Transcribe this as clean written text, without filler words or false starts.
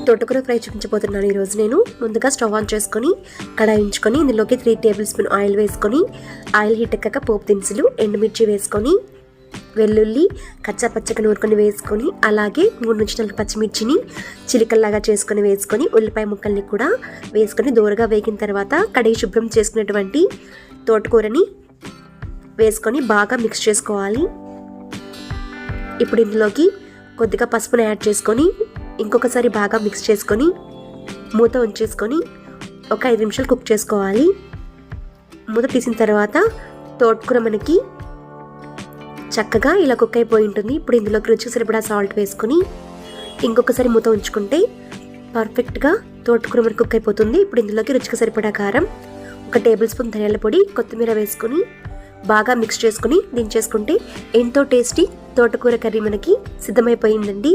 తోటకూర ఫ్రై చూపించబోతున్నాను ఈరోజు నేను. ముందుగా స్టవ్ ఆన్ చేసుకొని కడాయి ఉంచుకొని ఇందులోకి 3 టేబుల్ స్పూన్ ఆయిల్ వేసుకొని ఆయిల్ హీట్ ఎక్కాక పోపు దినుసులు, ఎండుమిర్చి వేసుకొని వెల్లుల్లి కచ్చా పచ్చగా నూరుకొని వేసుకొని అలాగే 3-4 పచ్చిమిర్చిని చిలికల్లాగా చేసుకొని వేసుకొని ఉల్లిపాయ ముక్కల్ని కూడా వేసుకొని దూరగా వేగిన తర్వాత కడిగి శుభ్రం చేసుకున్నటువంటి తోటకూరని వేసుకొని బాగా మిక్స్ చేసుకోవాలి. ఇప్పుడు ఇందులోకి కొద్దిగా పసుపుని యాడ్ చేసుకొని ఇంకొకసారి బాగా మిక్స్ చేసుకొని మూత ఉంచేసుకొని ఒక 5 నిమిషాలు కుక్ చేసుకోవాలి. మూత తీసిన తర్వాత తోటకూర మనకి చక్కగా ఇలా కుక్ అయిపోయి ఉంటుంది. ఇప్పుడు ఇందులోకి రుచికి సరిపడా సాల్ట్ వేసుకొని ఇంకొకసారి మూత ఉంచుకుంటే పర్ఫెక్ట్గా తోటకూర మనకి కుక్ అయిపోతుంది. ఇప్పుడు ఇందులోకి రుచికి సరిపడా కారం, 1 టేబుల్ స్పూన్ ధనియాల పొడి, కొత్తిమీర వేసుకొని బాగా మిక్స్ చేసుకుని దించేసుకుంటే ఎంతో టేస్టీ తోటకూర కర్రీ మనకి సిద్ధమైపోయిందండి.